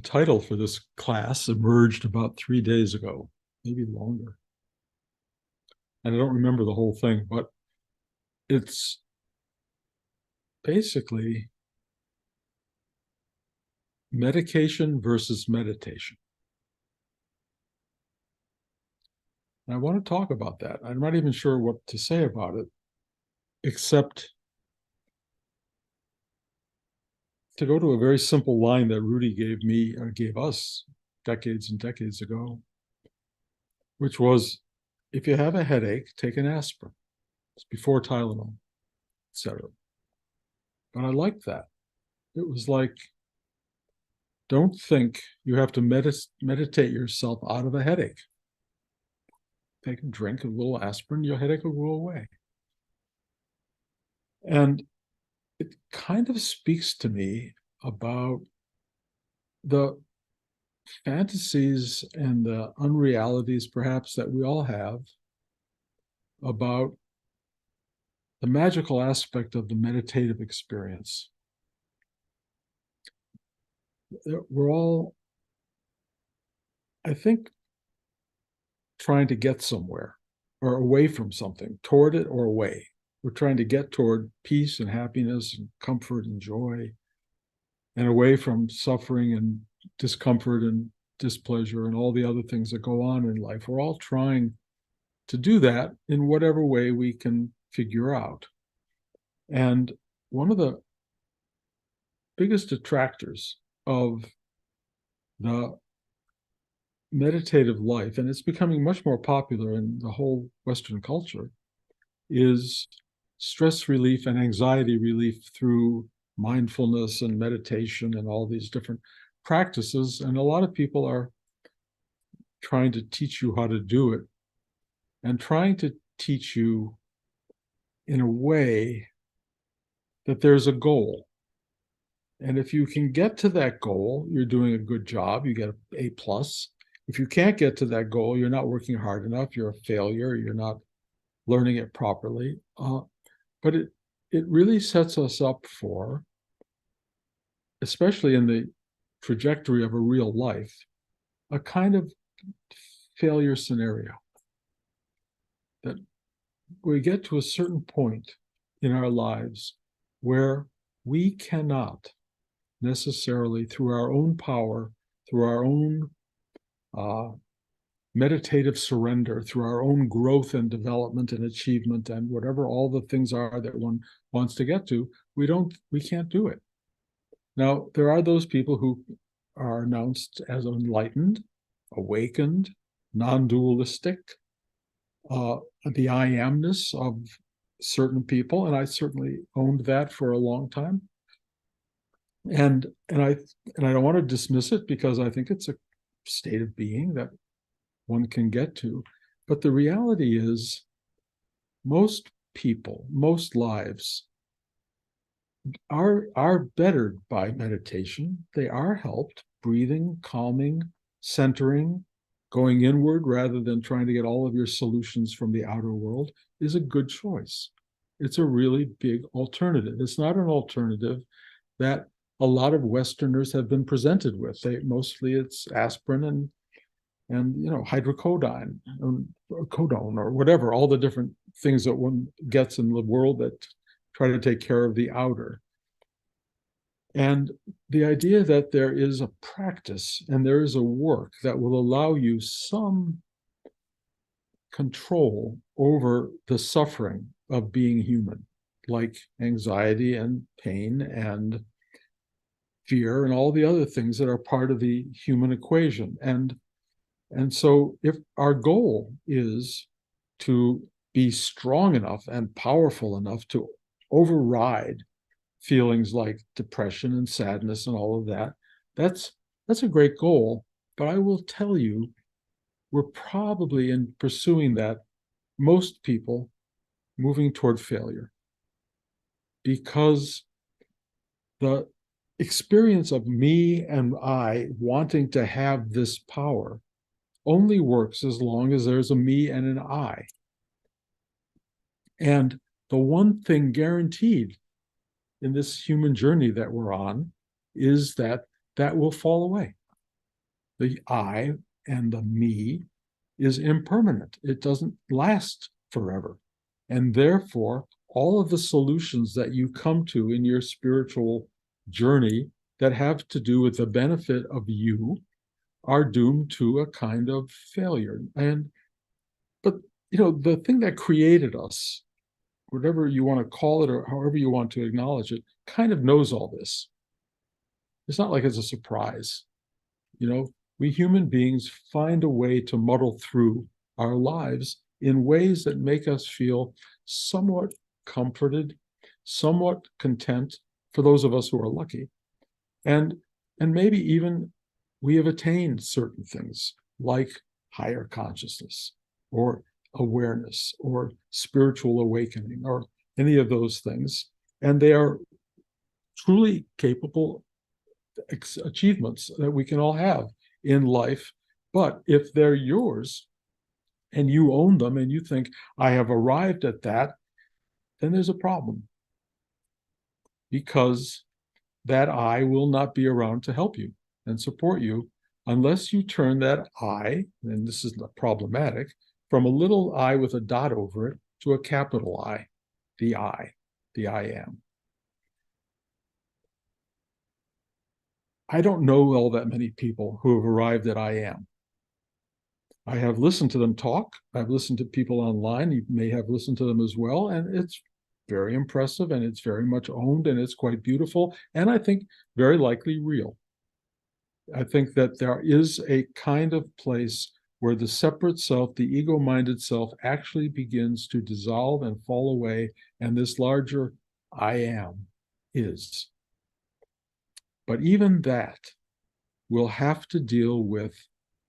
title for this class emerged about 3 days ago, maybe longer. And I don't remember the whole thing, but it's basically medication versus meditation. And I want to talk about that. I'm not even sure what to say about it, except to go to a very simple line that Rudy gave us decades and decades ago, which was, if you have a headache, take an aspirin. It's before Tylenol, etc. But I liked that. It was like, don't think you have to meditate yourself out of a headache. Take a drink, a little aspirin, your headache will go away. And it kind of speaks to me about the fantasies and the unrealities, perhaps, that we all have about the magical aspect of the meditative experience. We're all, I think, trying to get somewhere or away from something, toward it or away. We're trying to get toward peace and happiness and comfort and joy, and away from suffering and discomfort and displeasure and all the other things that go on in life. We're all trying to do that in whatever way we can figure out. And one of the biggest detractors of the meditative life, and it's becoming much more popular in the whole Western culture, is stress relief and anxiety relief through mindfulness and meditation and all these different practices. And a lot of people are trying to teach you how to do it and trying to teach you in a way that there's a goal. And if you can get to that goal, you're doing a good job. You get an A plus. If you can't get to that goal, you're not working hard enough. You're a failure. You're not learning it properly. But it really sets us up for, especially in the trajectory of a real life, a kind of failure scenario. That we get to a certain point in our lives where we cannot necessarily, through our own power, through our own meditative surrender, through our own growth and development and achievement and whatever all the things are that one wants to get to, we can't do it. Now, there are those people who are announced as enlightened, awakened, non-dualistic, the I amness of certain people, and I certainly owned that for a long time. And I don't want to dismiss it, because I think it's a state of being that one can get to. But the reality is, most people, most lives are bettered by meditation. They are helped. Breathing, calming, centering, going inward rather than trying to get all of your solutions from the outer world is a good choice. It's a really big alternative. It's not an alternative that a lot of Westerners have been presented with. Mostly it's aspirin and hydrocodone or codone or whatever, all the different things that one gets in the world that try to take care of the outer. And the idea that there is a practice and there is a work that will allow you some control over the suffering of being human, like anxiety and pain and fear and all the other things that are part of the human equation. And so if our goal is to be strong enough and powerful enough to override feelings like depression and sadness and all of that, that's a great goal. But I will tell you, we're probably, in pursuing that, most people moving toward failure, because the experience of me and I wanting to have this power only works as long as there's a me and an I. And the one thing guaranteed in this human journey that we're on is that will fall away. the I and the me is impermanent. It doesn't last forever. And therefore, all of the solutions that you come to in your spiritual journey that have to do with the benefit of you are doomed to a kind of failure. But the thing that created us, whatever you want to call it or however you want to acknowledge it, kind of knows all this. It's not like it's a surprise. We human beings find a way to muddle through our lives in ways that make us feel somewhat comforted, somewhat content, for those of us who are lucky. And maybe even we have attained certain things like higher consciousness or awareness or spiritual awakening or any of those things. And they are truly capable achievements that we can all have in life. But if they're yours and you own them and you think, I have arrived at that, then there's a problem. Because that I will not be around to help you and support you unless you turn that I, and this is problematic, from a little I with a dot over it to a capital I, the I am. I don't know all that many people who have arrived at I am. I have listened to them talk. I've listened to people online. You may have listened to them as well. And it's very impressive and it's very much owned and it's quite beautiful. And I think very likely real. I think that there is a kind of place where the separate self, the ego-minded self, actually begins to dissolve and fall away. And this larger I am is. But even that will have to deal with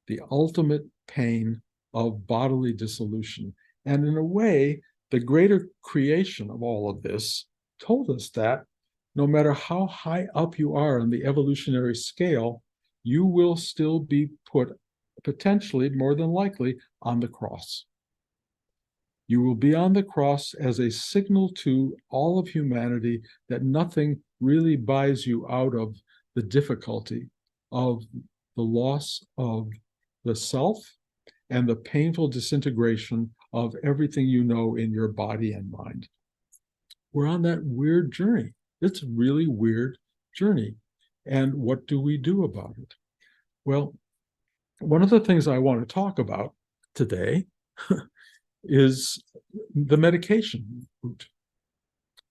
the ultimate pain of bodily dissolution. And in a way, the greater creation of all of this told us that no matter how high up you are on the evolutionary scale, you will still be put, potentially, more than likely, on the cross. You will be on the cross as a signal to all of humanity that nothing really buys you out of the difficulty of the loss of the self and the painful disintegration of everything you know in your body and mind. We're on that weird journey. It's a really weird journey. And what do we do about it? Well, one of the things I want to talk about today is the medication route.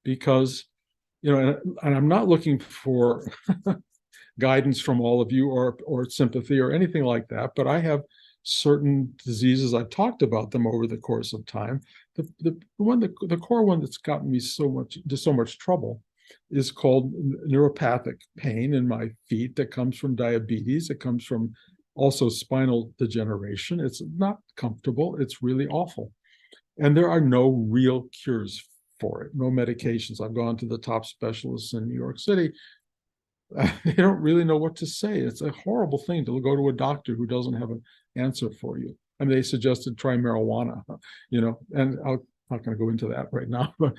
Because, and I'm not looking for guidance from all of you or sympathy or anything like that, but I have certain diseases. I've talked about them over the course of time. The core one that's gotten me so much trouble is called neuropathic pain in my feet that comes from diabetes. It comes from also spinal degeneration. It's not comfortable. It's really awful. And there are no real cures for it, no medications. I've gone to the top specialists in New York City. They don't really know what to say. It's a horrible thing to go to a doctor who doesn't have an answer for you. I mean, they suggested try marijuana, and I'm not going to go into that right now, but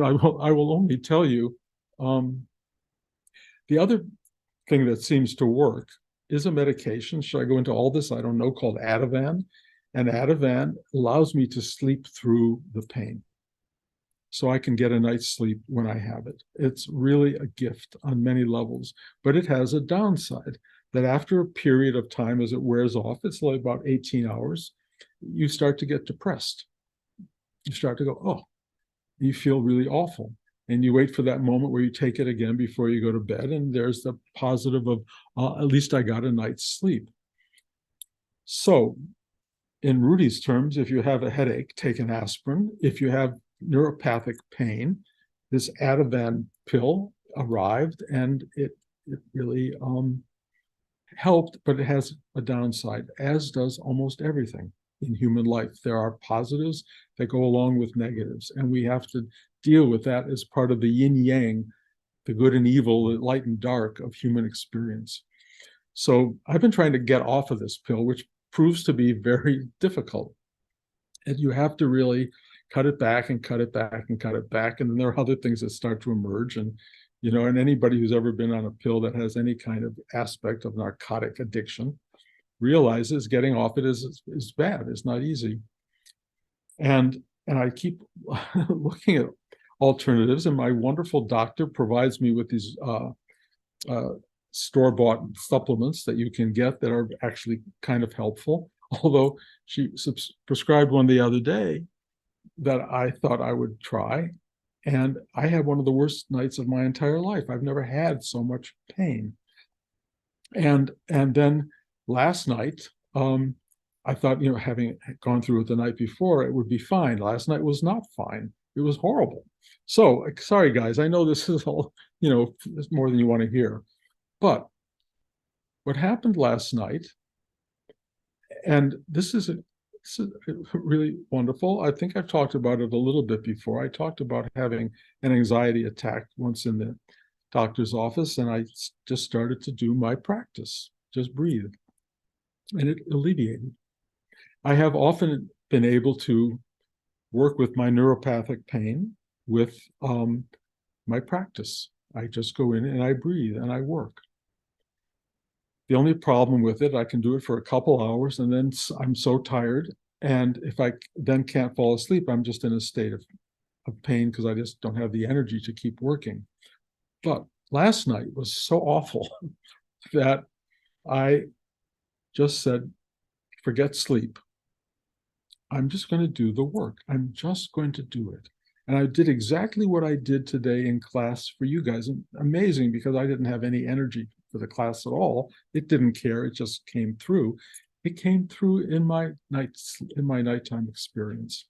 I will only tell you the other thing that seems to work is a medication. Should I go into all this? I don't know, called Ativan. And Ativan allows me to sleep through the pain, so I can get a night's sleep when I have it. It's really a gift on many levels, but it has a downside that after a period of time, as it wears off, it's like about 18 hours, you start to get depressed. You start to go, oh, you feel really awful. And you wait for that moment where you take it again before you go to bed. And there's the positive of, at least I got a night's sleep. So in Rudy's terms, if you have a headache, take an aspirin. If you have neuropathic pain, this Ativan pill arrived and it really helped, but it has a downside, as does almost everything in human life. There are positives that go along with negatives, and we have to deal with that as part of the yin-yang, the good and evil, the light and dark of human experience. So I've been trying to get off of this pill, which proves to be very difficult. And you have to really cut it back and cut it back and cut it back. And then there are other things that start to emerge. And, and anybody who's ever been on a pill that has any kind of aspect of narcotic addiction realizes getting off it is bad. It's not easy. And I keep looking at alternatives, and my wonderful doctor provides me with these uh, store-bought supplements that you can get that are actually kind of helpful. Although she prescribed one the other day that I thought I would try, and I had one of the worst nights of my entire life. I've never had so much pain. And then last night, I thought, having gone through it the night before, it would be fine. Last night was not fine. It was horrible. So sorry, guys. I know this is all, more than you want to hear. But what happened last night, and this is really wonderful. I think I've talked about it a little bit before. I talked about having an anxiety attack once in the doctor's office, and I just started to do my practice, just breathe, and it alleviated. I have often been able to work with my neuropathic pain with my practice. I just go in and I breathe and I work. The only problem with it, I can do it for a couple hours and then I'm so tired. And if I then can't fall asleep, I'm just in a state of pain because I just don't have the energy to keep working. But last night was so awful that I just said, forget sleep. I'm just going to do the work. I'm just going to do it. And I did exactly what I did today in class for you guys. And amazing, because I didn't have any energy for the class at all. It didn't care. It just came through. It came through in my nighttime experience.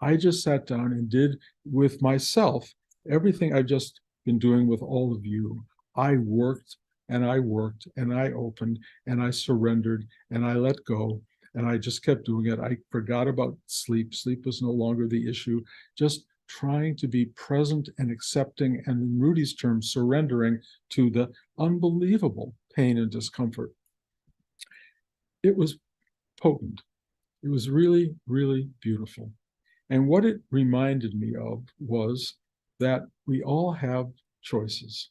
I just sat down and did with myself everything I've just been doing with all of you. I worked and I worked and I opened and I surrendered and I let go. And I just kept doing it. I forgot about sleep. Sleep was no longer the issue. Just trying to be present and accepting, and in Rudy's terms, surrendering to the unbelievable pain and discomfort. It was potent. It was really, really beautiful. And what it reminded me of was that we all have choices.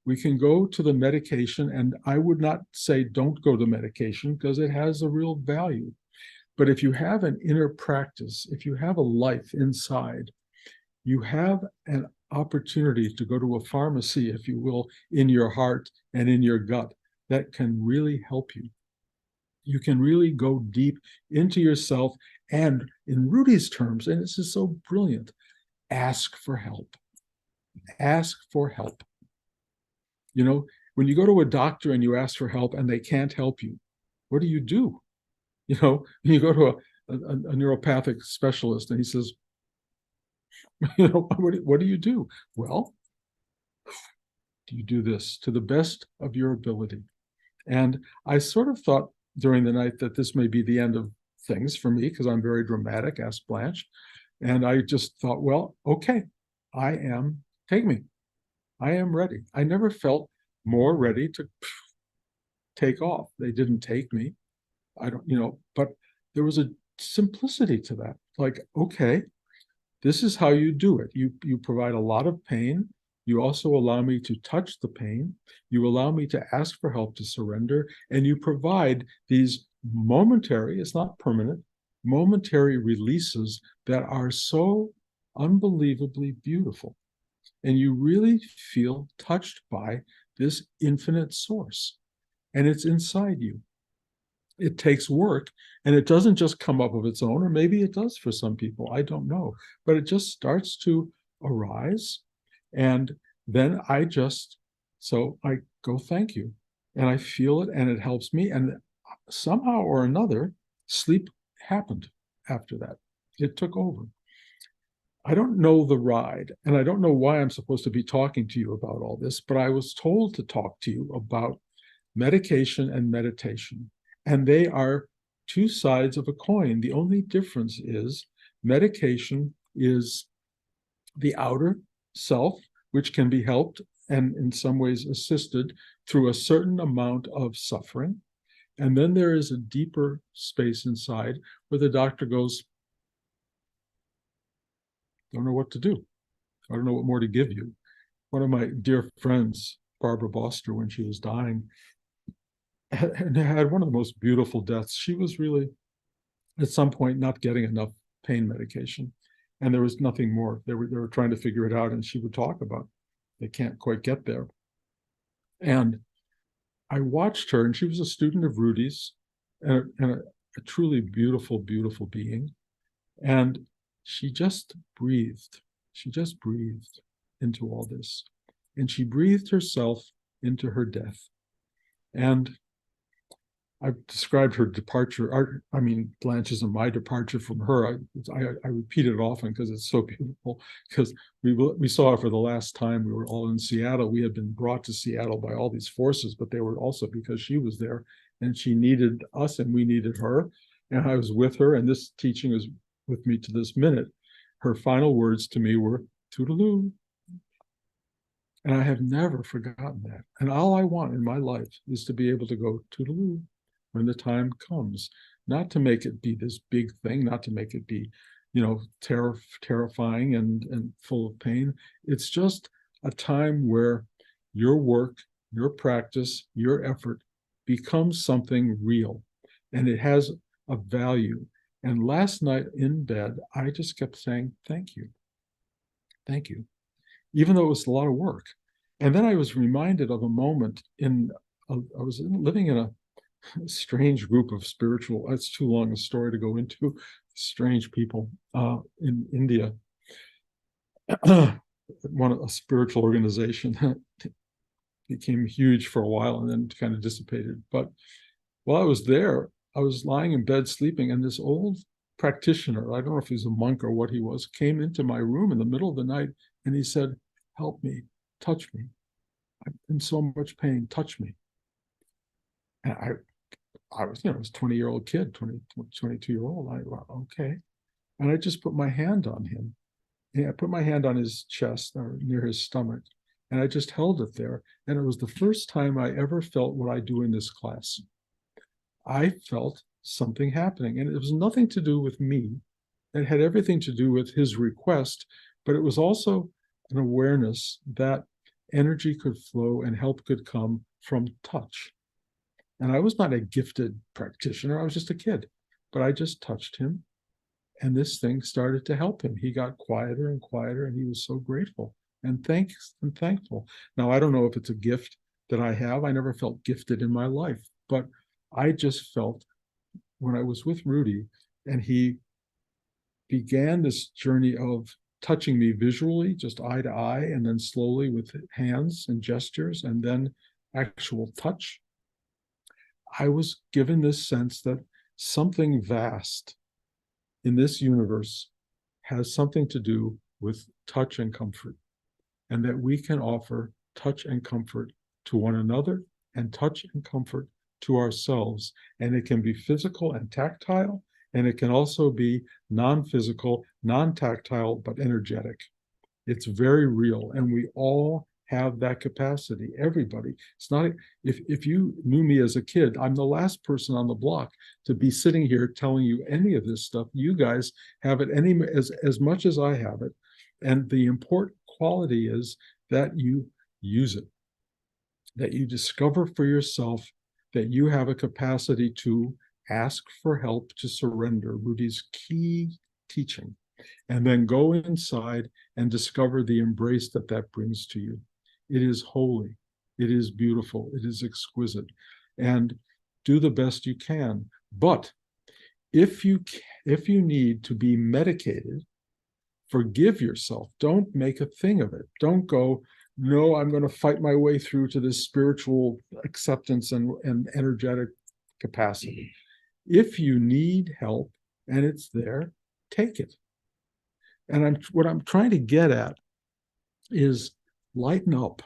We can go to the medication, and I would not say don't go to medication because it has a real value. But if you have an inner practice, if you have a life inside, you have an opportunity to go to a pharmacy, if you will, in your heart and in your gut that can really help you. You can really go deep into yourself. And in Rudy's terms, and this is so brilliant, ask for help. Ask for help. When you go to a doctor and you ask for help and they can't help you, what do? You go to a neuropathic specialist and he says, what do you do? Well, do you do this to the best of your ability? And I sort of thought during the night that this may be the end of things for me because I'm very dramatic, asked Blanche. And I just thought, well, okay, take me. I am ready. I never felt more ready to take off. They didn't take me. I don't, but there was a simplicity to that. Like, okay, this is how you do it. You provide a lot of pain. You also allow me to touch the pain. You allow me to ask for help to surrender. And you provide these momentary, it's not permanent, momentary releases that are so unbelievably beautiful. And you really feel touched by this infinite source. And it's inside you. It takes work, and it doesn't just come up of its own, or maybe it does for some people. I don't know. But it just starts to arise. And then I go, thank you. And I feel it, and it helps me. And somehow or another, sleep happened after that. It took over. I don't know the ride, and I don't know why I'm supposed to be talking to you about all this, but I was told to talk to you about medication and meditation. And they are two sides of a coin. The only difference is medication is the outer self, which can be helped and in some ways assisted through a certain amount of suffering. And then there is a deeper space inside where the doctor goes, don't know what to do. I don't know what more to give you. One of my dear friends, Barbara Boster, when she was dying, and had one of the most beautiful deaths. She was really, at some point, not getting enough pain medication, and there was nothing more. They were trying to figure it out, and she would talk about they can't quite get there. And I watched her, and she was a student of Rudy's, and a truly beautiful, beautiful being. And she just breathed. She just breathed into all this. And she breathed herself into her death. And I've described her departure. I mean, Blanche's and my departure from her. I repeat it often because it's so beautiful. Because we saw her for the last time. We were all in Seattle. We had been brought to Seattle by all these forces, but they were also because she was there, and she needed us, and we needed her. And I was with her, and this teaching is with me to this minute. Her final words to me were "Toodaloo," and I have never forgotten that. And all I want in my life is to be able to go "Toodaloo" when the time comes, not to make it be this big thing, not to make it be, terrifying and full of pain. It's just a time where your work, your practice, your effort becomes something real, and it has a value. And last night in bed, I just kept saying, thank you, thank you, even though it was a lot of work. And then I was reminded of a moment I was living in a strange group of spiritual, it's too long a story to go into, strange people in India. A spiritual organization that became huge for a while and then kind of dissipated. But while I was there, I was lying in bed sleeping, and this old practitioner, I don't know if he's a monk or what he was, came into my room in the middle of the night, and he said, "Help me, touch me. I'm in so much pain, touch me." And I was, I was a 20-year-old kid, 22-year-old. Okay. And I just put my hand on him. Yeah, I put my hand on his chest or near his stomach, and I just held it there. And it was the first time I ever felt what I do in this class. I felt something happening, and it was nothing to do with me. It had everything to do with his request, but it was also an awareness that energy could flow and help could come from touch. And I was not a gifted practitioner, I was just a kid, but I just touched him, and this thing started to help him. He got quieter and quieter, and he was so grateful and thankful. Now, I don't know if it's a gift that I have. I never felt gifted in my life, but I just felt when I was with Rudy and he began this journey of touching me visually, just eye to eye, and then slowly with hands and gestures, and then actual touch, I was given this sense that something vast in this universe has something to do with touch and comfort, and that we can offer touch and comfort to one another and touch and comfort to ourselves. And it can be physical and tactile, and it can also be non-physical, non-tactile, but energetic. It's very real, and we all have that capacity. Everybody. It's not, if you knew me as a kid, I'm the last person on the block to be sitting here telling you any of this stuff. You guys have it as much as I have it. And the important quality is that you use it, that you discover for yourself that you have a capacity to ask for help, to surrender, Rudy's key teaching, and then go inside and discover the embrace that that brings to you. It is holy, it is beautiful, it is exquisite, and do the best you can. But if you need to be medicated, forgive yourself. Don't make a thing of it. Don't go, no, I'm going to fight my way through to this spiritual acceptance and energetic capacity. If you need help and it's there, take it. And what I'm trying to get at is lighten up,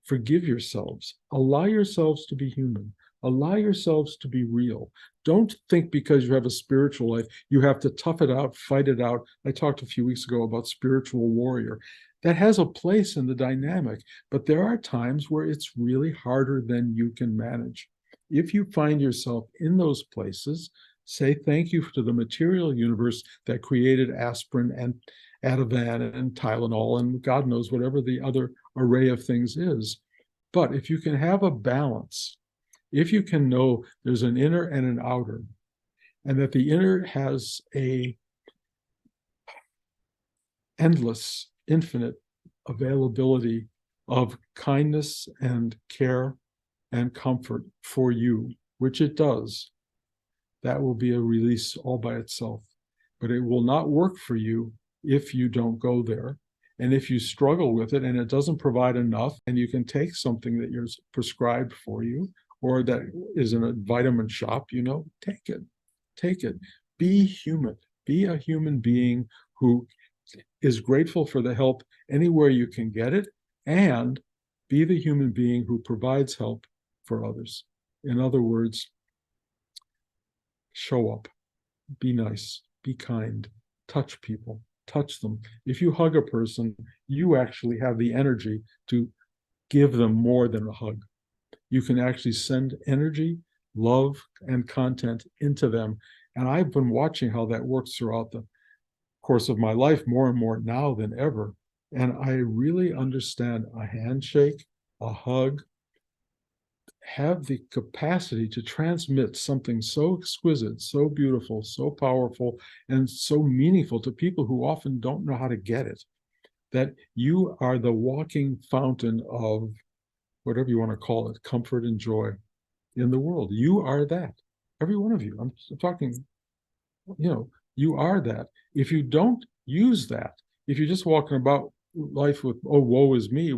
forgive yourselves, allow yourselves to be human, allow yourselves to be real. Don't think because you have a spiritual life, you have to tough it out, fight it out. I talked a few weeks ago about spiritual warrior. That has a place in the dynamic, but there are times where it's really harder than you can manage. If you find yourself in those places, say thank you to the material universe that created aspirin and Ativan and Tylenol and God knows whatever the other array of things is. But if you can have a balance, if you can know there's an inner and an outer, and that the inner has a endless, infinite availability of kindness and care and comfort for you, which it does, that will be a release all by itself. But it will not work for you if you don't go there. And if you struggle with it and it doesn't provide enough, and you can take something that you're prescribed for you, or that is in a vitamin shop, take it. Take it. Be human. Be a human being who is grateful for the help anywhere you can get it, and be the human being who provides help for others. In other words, show up, be nice, be kind, touch people, touch them. If you hug a person, you actually have the energy to give them more than a hug. You can actually send energy, love, and content into them. And I've been watching how that works throughout the course of my life, more and more now than ever. And I really understand a handshake, a hug, have the capacity to transmit something so exquisite, so beautiful, so powerful, and so meaningful to people who often don't know how to get it. That you are the walking fountain of whatever you want to call it, comfort and joy in the world. You are that. Every one of you. I'm talking, you are that. If you don't use that, if you're just walking about life with, oh, woe is me,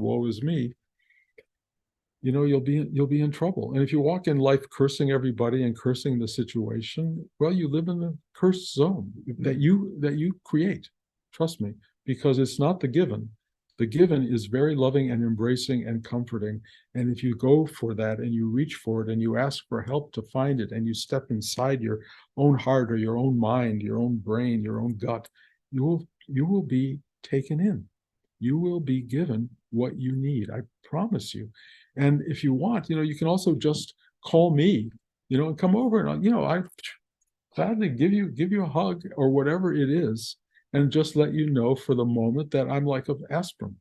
you'll be in trouble. And if you walk in life cursing everybody and cursing the situation, well, you live in the cursed zone that you create. Trust me, because it's not the given. The given is very loving and embracing and comforting. And if you go for that and you reach for it and you ask for help to find it, and you step inside your own heart or your own mind, your own brain, your own gut, you will be taken in. You will be given what you need. I promise you. And if you want, you can also just call me, and come over, and I gladly give you a hug or whatever it is, and just let you know for the moment that I'm like an aspirin.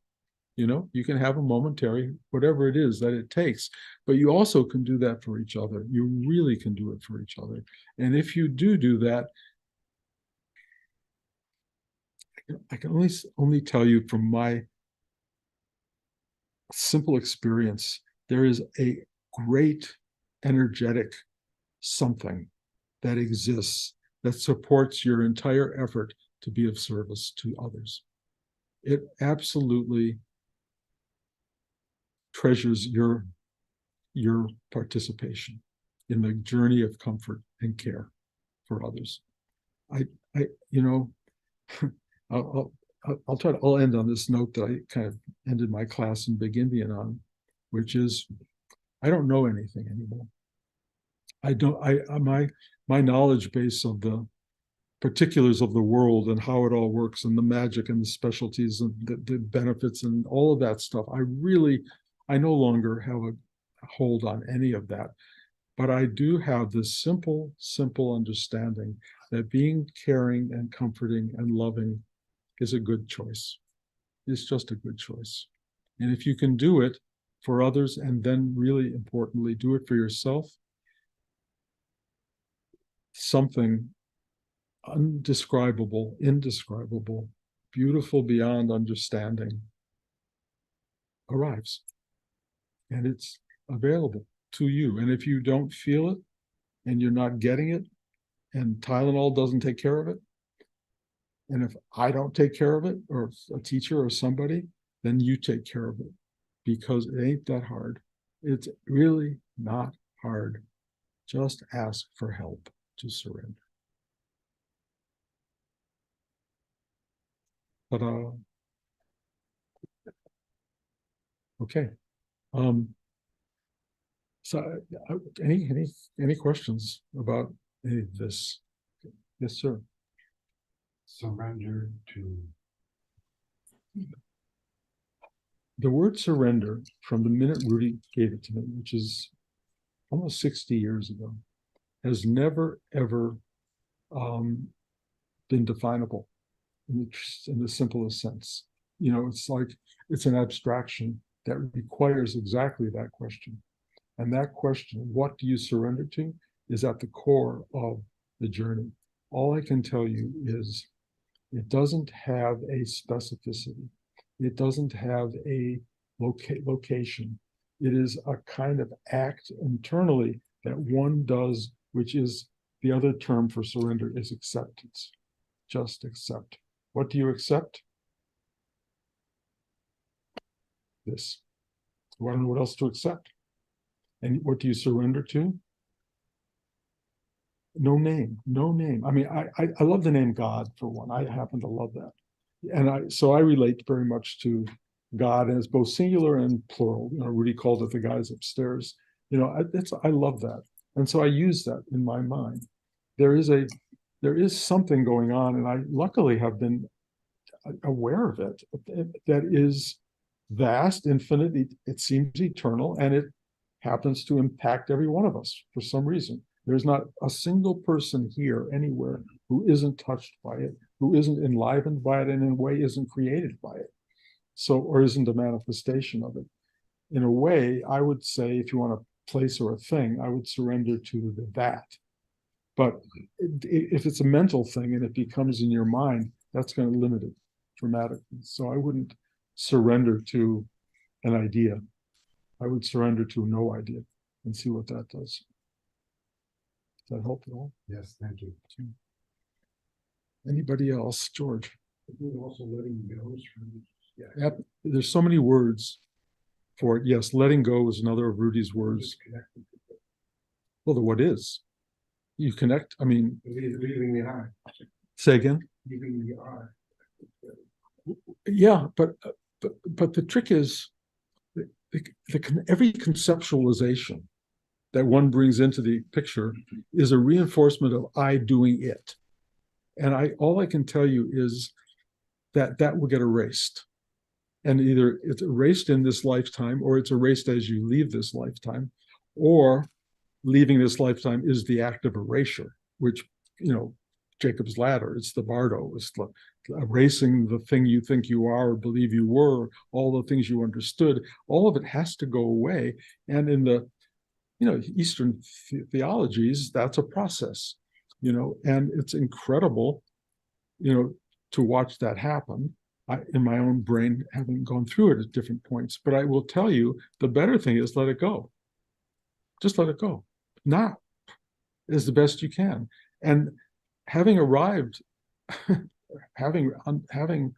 You can have a momentary, whatever it is that it takes, but you also can do that for each other. You really can do it for each other. And if you do that, I can only tell you from my simple experience, there is a great energetic something that exists that supports your entire effort to be of service to others. It absolutely treasures your participation in the journey of comfort and care for others. I'll end on this note that I kind of ended my class in Big Indian on, which is, I don't know anything anymore. My knowledge base of the particulars of the world and how it all works and the magic and the specialties and the benefits and all of that stuff, I no longer have a hold on any of that. But I do have this simple understanding that being caring and comforting and loving is a good choice. It's just a good choice. And if you can do it for others, and then really importantly, do it for yourself, something indescribable, beautiful beyond understanding arrives. And it's available to you. And if you don't feel it and you're not getting it, and Tylenol doesn't take care of it, and if I don't take care of it, or a teacher or somebody, then you take care of it, because it ain't that hard. It's really not hard. Just ask for help to surrender. Ta-da. Okay. So any questions about any of this? Yes, sir. Surrender to. The word surrender, from the minute Rudy gave it to me, which is almost 60 years ago, has never, ever been definable in the simplest sense. It's like it's an abstraction that requires exactly that question. And that question, what do you surrender to, is at the core of the journey. All I can tell you is it doesn't have a specificity. It doesn't have a location. It is a kind of act internally that one does, which is the other term for surrender is acceptance. Just accept. What do you accept? This. I don't know what else to accept. And what do you surrender to? No name, no name. I mean, I love the name God for one. I happen to love that. And so I relate very much to God as both singular and plural. You know, Rudy called it the guys upstairs. You know, I love that. And so I use that in my mind. There is something going on, and I luckily have been aware of it that is vast, infinite. It seems eternal, and it happens to impact every one of us for some reason. There's not a single person here anywhere who isn't touched by it, who isn't enlivened by it, and in a way isn't created by it. So, or isn't a manifestation of it. In a way, I would say, if you want a place or a thing, I would surrender to that. But if it's a mental thing and it becomes in your mind, that's going to limit it dramatically. So I wouldn't surrender to an idea. I would surrender to no idea and see what that does. Does that help at all? Yes, thank you. Anybody else? George? Also letting go. Yeah. There's so many words for it. Yes, letting go is another of Rudy's words. Well, the what is. You connect, I mean. Leaving the I. Say again? Leaving the I. Yeah, but the trick is every conceptualization that one brings into the picture is a reinforcement of I doing it. And all I can tell you is that will get erased. And either it's erased in this lifetime, or it's erased as you leave this lifetime, or leaving this lifetime is the act of erasure, which, you know, Jacob's ladder, it's the Bardo, it's the erasing the thing you think you are or believe you were, all the things you understood, all of it has to go away. And in the, you know, Eastern theologies, that's a process, you know, and it's incredible, you know, to watch that happen. In my own brain, having gone through it at different points. But I will tell you, the better thing is let it go. Just let it go. Now is the best you can. And having arrived, having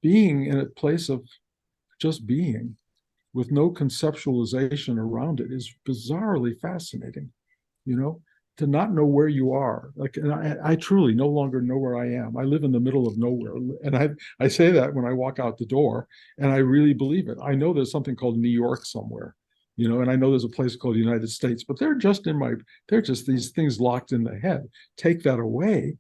being in a place of just being with no conceptualization around it is bizarrely fascinating, you know, to not know where you are. Like, and I truly no longer know where I am. I live in the middle of nowhere. And I say that when I walk out the door, and I really believe it. I know there's something called New York somewhere, you know, and I know there's a place called the United States, but they're just these things locked in the head. Take that away.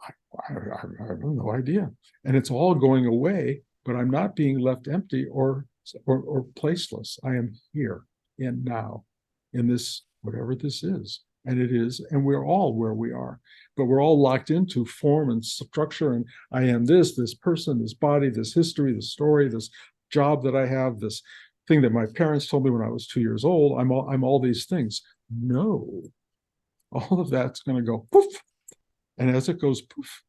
I have no idea. And it's all going away, but I'm not being left empty or placeless. I am here and now in this, whatever this is. And it is, and we're all where we are, but we're all locked into form and structure. And I am this person, this body, this history, this story, this job that I have, this thing that my parents told me when I was 2 years old. I'm all these things. No, all of that's going to go poof. And as it goes poof,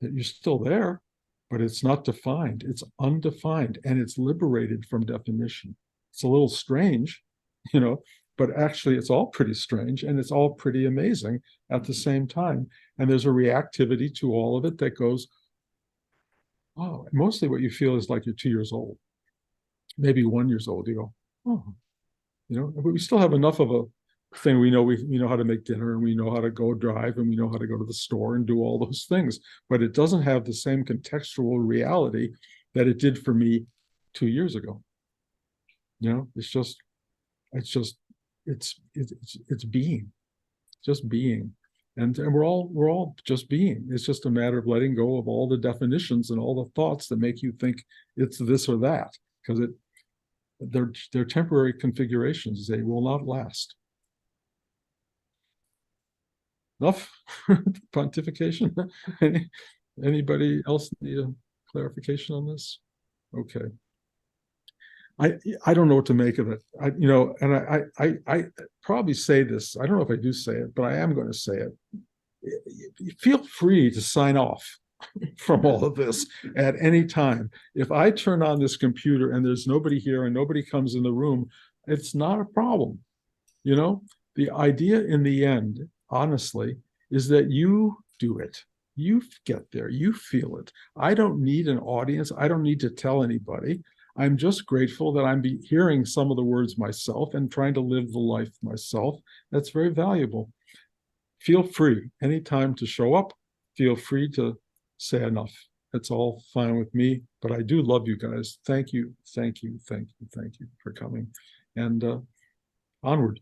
you're still there, but it's not defined. It's undefined, and it's liberated from definition. It's a little strange, you know, but actually it's all pretty strange, and it's all pretty amazing at the same time. And there's a reactivity to all of it that goes, oh, mostly what you feel is like you're 2 years old, maybe 1 year old. You go, oh, you know, but we still have enough of a thing. We know how to make dinner, and we know how to go drive, and we know how to go to the store and do all those things, but it doesn't have the same contextual reality that it did for me 2 years ago. You know, it's being, just being. And we're all just being. It's just a matter of letting go of all the definitions and all the thoughts that make you think it's this or that, because they're temporary configurations. They will not last. Enough pontification. Anybody else need a clarification on this? Okay. I don't know what to make of it. And I probably say this. I don't know if I do say it, but I am going to say it. Feel free to sign off from all of this at any time. If I turn on this computer and there's nobody here and nobody comes in the room, it's not a problem. The idea in the end, honestly, is that you do it. You get there, you feel it. I don't need an audience. I don't need to tell anybody. I'm just grateful that I'm hearing some of the words myself and trying to live the life myself. That's very valuable. Feel free anytime to show up. Feel free to say enough. It's all fine with me, but I do love you guys. Thank you, thank you, thank you, thank you for coming. And onward.